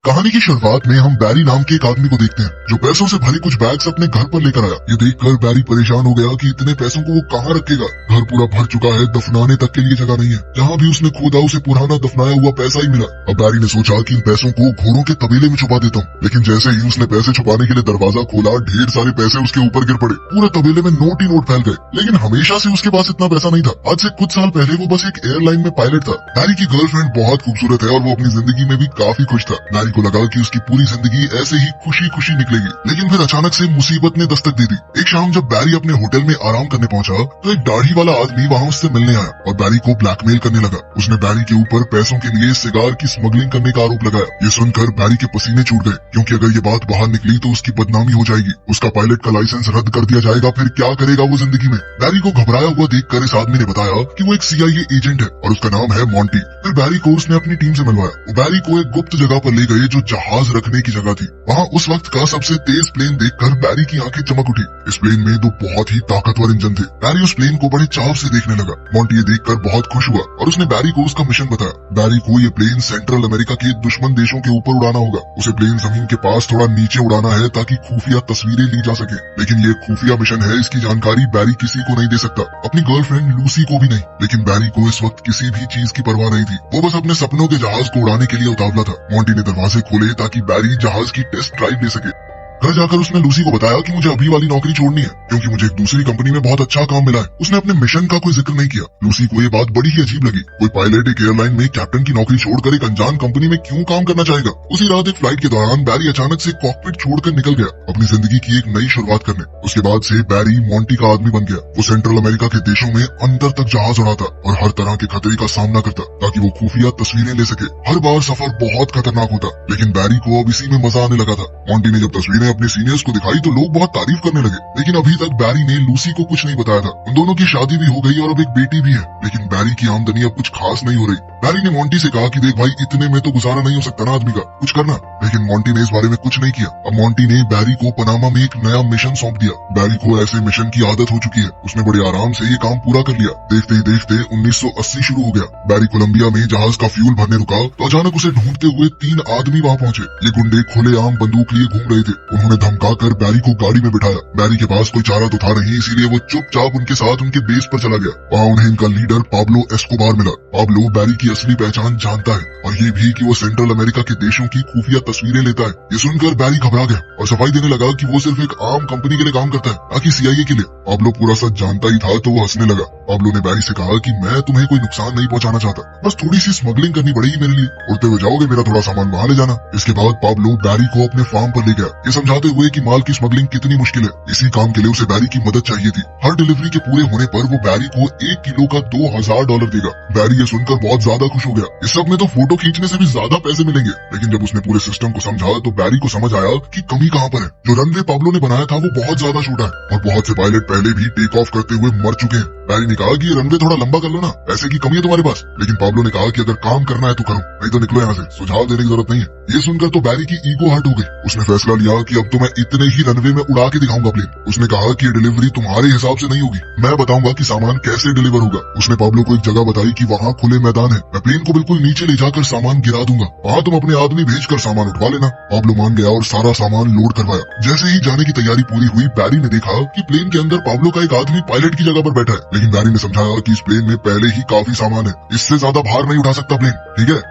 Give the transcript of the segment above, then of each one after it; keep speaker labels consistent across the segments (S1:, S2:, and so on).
S1: कहानी की शुरुआत में हम बैरी नाम के एक आदमी को देखते हैं जो पैसों से भरे कुछ बैग्स अपने घर पर लेकर आया। ये देखकर बैरी परेशान हो गया कि इतने पैसों को वो कहाँ रखेगा। घर पूरा भर चुका है, दफनाने तक के लिए जगह नहीं है। जहाँ भी उसने खोदा उसे पुराना दफनाया हुआ पैसा ही मिला। अब बैरी ने सोचा कि इन पैसों को घोड़ों के तबेले में छुपा देता हूँ। लेकिन जैसे ही उसने पैसे छुपाने के लिए दरवाजा खोला, ढेर सारे पैसे उसके ऊपर गिर पड़े। पूरे तबेले में नोट ही नोट फैल गए। लेकिन हमेशा से उसके पास इतना पैसा नहीं था। आज से कुछ साल पहले वो बस एक एयरलाइन में पायलट था। बैरी की गर्लफ्रेंड बहुत खूबसूरत है और वो अपनी जिंदगी में भी काफी खुश था। बैरी को लगा कि उसकी पूरी जिंदगी ऐसे ही खुशी खुशी निकलेगी। लेकिन फिर अचानक से मुसीबत ने दस्तक दे दी। एक शाम जब बैरी अपने होटल में आराम करने पहुंचा तो एक दाढ़ी वाला आदमी वहां उससे मिलने आया और बैरी को ब्लैकमेल करने लगा। उसने बैरी के ऊपर पैसों के लिए सिगार की स्मगलिंग करने का आरोप लगाया। ये सुनकर बैरी के पसीने छूट गए, क्योंकि अगर ये बात बाहर निकली तो उसकी बदनामी हो जाएगी। उसका पायलट का लाइसेंस रद्द कर दिया जाएगा। फिर क्या करेगा वो जिंदगी में। बैरी को घबराया हुआ देखकर इस आदमी ने बताया कि वो एक CIA एजेंट है और उसका नाम है मॉन्टी। फिर बैरी को उसने अपनी टीम से मिलवाया। वो बैरी को एक गुप्त जगह पर ले गए जो जहाज रखने की जगह थी। वहाँ उस वक्त का सबसे तेज प्लेन देखकर बैरी की आंखें चमक उठी। इस प्लेन में दो बहुत ही ताकतवर इंजन थे। बैरी उस प्लेन को बड़े चाव से देखने लगा। मॉन्टी ये देखकर बहुत खुश हुआ और उसने बैरी को उसका मिशन बताया। बैरी को ये प्लेन सेंट्रल अमेरिका के दुश्मन देशों के ऊपर उड़ाना होगा। उसे प्लेन जमीन के पास थोड़ा नीचे उड़ाना है ताकि खुफिया तस्वीरें ली जा सके। लेकिन ये खुफिया मिशन है, इसकी जानकारी बैरी किसी को नहीं दे सकता, अपनी गर्लफ्रेंड लूसी को भी नहीं। लेकिन बैरी को इस वक्त किसी भी चीज की परवाह नहीं थी। वो बस अपने सपनों के जहाज को उड़ाने के लिए उतावला था। मॉन्टी ने दरवाजे खोले ताकि बैरी जहाज की टेस्ट ड्राइव ले सके। घर जाकर उसने लूसी को बताया कि मुझे अभी वाली नौकरी छोड़नी है, क्योंकि मुझे एक दूसरी कंपनी में बहुत अच्छा काम मिला है। उसने अपने मिशन का कोई जिक्र नहीं किया। लूसी को ये बात बड़ी ही अजीब लगी। कोई पायलट एक एयरलाइन में कैप्टन की नौकरी छोड़कर एक अनजान कंपनी में क्यों काम करना चाहेगा। उसी रात एक फ्लाइट के दौरान बैरी अचानक से कॉकपिट छोड़कर निकल गया अपनी जिंदगी की एक नई शुरुआत करने। उसके बाद से बैरी मॉन्टी का आदमी बन गया। वो सेंट्रल अमेरिका के देशों में अंदर तक जहाज उड़ाता और हर तरह के खतरे का सामना करता ताकि वो खुफिया तस्वीरें ले सके। हर बार सफर बहुत खतरनाक होता, लेकिन बैरी को अब इसी में मजा आने लगा था। मॉन्टी ने जब तस्वीरें अपने सीनियर्स को दिखाई तो लोग बहुत तारीफ करने लगे। लेकिन अभी तक बैरी ने लूसी को कुछ नहीं बताया था। उन दोनों की शादी भी हो गई और अब एक बेटी भी है। लेकिन बैरी की आमदनी अब कुछ खास नहीं हो रही। बैरी ने मॉन्टी से कहा कि देख भाई, इतने में तो गुजारा नहीं हो सकता ना आदमी का, कुछ करना। लेकिन मॉन्टी ने इस बारे में कुछ नहीं किया। अब मॉन्टी ने बैरी को पनामा में एक नया मिशन सौंप दिया। बैरी को ऐसे मिशन की आदत हो चुकी है। उसने बड़े आराम से ये काम पूरा कर लिया। देखते ही देखते 1980 शुरू हो गया। बैरी कोलंबिया में जहाज का फ्यूल भरने रुका तो अचानक उसे ढूंढते हुए 3 आदमी वहाँ पहुंचे। ये गुंडे खुलेआम बंदूक लिए घूम रहे थे। उन्होंने धमकाकर बैरी को गाड़ी में बिठाया। बैरी के पास कोई चारा तो था नहीं, इसीलिए वो चुपचाप उनके साथ उनके बेस पर चला गया। वहाँ उन्हें इनका लीडर पाब्लो एस्कोबार मिला। पाब्लो बैरी की असली पहचान जानता है और ये भी कि वो सेंट्रल अमेरिका के देशों की खुफिया तस्वीरें लेता है। ये सुनकर बैरी घबरा गया और सफाई देने लगा कि वो सिर्फ एक आम कंपनी के लिए काम करता है, ना कि CIA के लिए। पाब्लो पूरा सच जानता ही था तो वो हंसने लगा। पाब्लो ने बैरी से कहा कि मैं तुम्हें कोई नुकसान नहीं पहुंचाना चाहता, बस थोड़ी सी स्मगलिंग करनी पड़ेगी मेरे लिए। उड़ते हुए जाओगे, मेरा थोड़ा सामान वहाँ ले जाना। इसके बाद पाब्लो बैरी को अपने फार्म पर ले गया, ये समझाते हुए कि माल की स्मगलिंग कितनी मुश्किल है। इसी काम के लिए उसे बैरी की मदद चाहिए थी। हर डिलीवरी के पूरे होने पर वो बैरी को 1 किलो का $2000 देगा। बैरी ये सुनकर बहुत ज्यादा खुश हो गया। इस सब में तो फोटो खींचने से भी ज्यादा पैसे मिलेंगे। लेकिन जब उसने पूरे सिस्टम को समझा तो बैरी को समझ आया कि कमी कहाँ पर है। जो रनवे पाब्लो ने बनाया था वो बहुत ज्यादा छोटा है और बहुत से पायलट पहले भी टेक ऑफ करते हुए मर चुके हैं। बैरी ने कहा कि ये रनवे थोड़ा लंबा कर लो ना, पैसे की कमी है तुम्हारे पास। लेकिन पाब्लो ने कहा कि अगर काम करना है तो करो, नहीं तो निकलो यहाँ से, सुझाव देने की जरूरत नहीं है। ये सुनकर तो बैरी की ईगो हर्ट हो गई। उसने फैसला लिया कि अब तो मैं इतने ही रनवे में उड़ा के दिखाऊंगा प्लेन। उसने कहा कि ये डिलीवरी तुम्हारे हिसाब से नहीं होगी, मैं बताऊंगा कि सामान कैसे डिलीवर होगा। उसने पाब्लो को एक जगह बताई कि वहाँ खुले मैदान है, मैं प्लेन को बिल्कुल नीचे ले जाकर सामान गिरा दूंगा, वहाँ तुम अपने आदमी भेजकर सामान उठवा लेना। पाब्लो मान गया और सारा सामान लोड करवाया। जैसे ही जाने की तैयारी पूरी हुई, बैरी ने देखा कि प्लेन के अंदर पाब्लो का एक आदमी पायलट की जगह पर बैठा है। लेकिन बैरी ने समझाया कि इस प्लेन में पहले ही काफी सामान है, इससे ज्यादा भार नहीं उठा सकता प्लेन, ठीक है,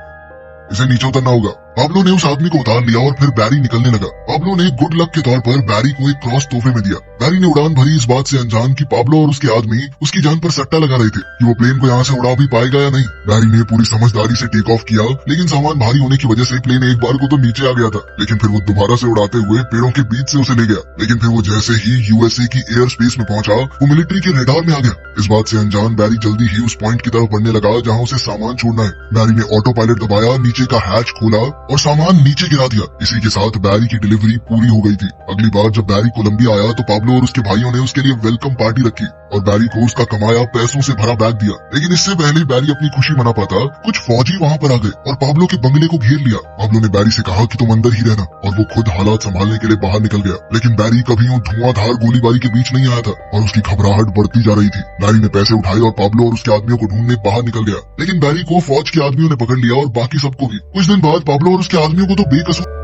S1: इसे नीचे उतरना होगा। पाब्लो ने उस आदमी को उतार लिया और फिर बैरी निकलने लगा। पाब्लो ने गुड लक के तौर पर बैरी को एक क्रॉस तोहफे में दिया। बैरी ने उड़ान भरी इस बात से अनजान कि पाब्लो और उसके आदमी उसकी जान पर सट्टा लगा रहे थे कि वो प्लेन को यहाँ से उड़ा भी पाएगा या नहीं। बैरी ने पूरी समझदारी से टेक ऑफ किया, लेकिन सामान भारी होने की वजह से प्लेन एक बार को तो नीचे आ गया था। लेकिन फिर वो दोबारा से उड़ाते हुए पेड़ों के बीच से उसे ले गया। लेकिन फिर वो जैसे ही USA की एयर स्पेस में पहुंचा, वो मिलिट्री के रेडार में आ गया। इस बात से अनजान बैरी जल्दी ही उस पॉइंट की तरफ बढ़ने लगा जहाँ उसे सामान छोड़ना है। बैरी ने ऑटो पायलट दबाया, नीचे का हैच खोला और सामान नीचे गिरा दिया। इसी के साथ बैरी की डिलीवरी पूरी हो गई थी। अगली बार जब बैरी कोलंबिया आया तो पाब्लो और उसके भाइयों ने उसके लिए वेलकम पार्टी रखी और बैरी को उसका कमाया पैसों से भरा बैग दिया। लेकिन इससे पहले बैरी अपनी खुशी मना पाता, कुछ फौजी वहाँ पर आ गए और पाब्लो के बंगले को घेर लिया। पाब्लो ने बैरी से कहा कि तुम अंदर ही रहना और वो खुद हालात संभालने के लिए बाहर निकल गया। लेकिन बैरी कभी यूं धुआंधार गोलीबारी के बीच नहीं आया था और उसकी घबराहट बढ़ती जा रही थी। बैरी ने पैसे उठाए और पाब्लो और उसके आदमियों को ढूंढने बाहर निकल गया। लेकिन बैरी को फौज के आदमियों ने पकड़ लिया और बाकी सबको भी। कुछ दिन बाद पाब्लो और उसके आदमियों को तो बेकसूर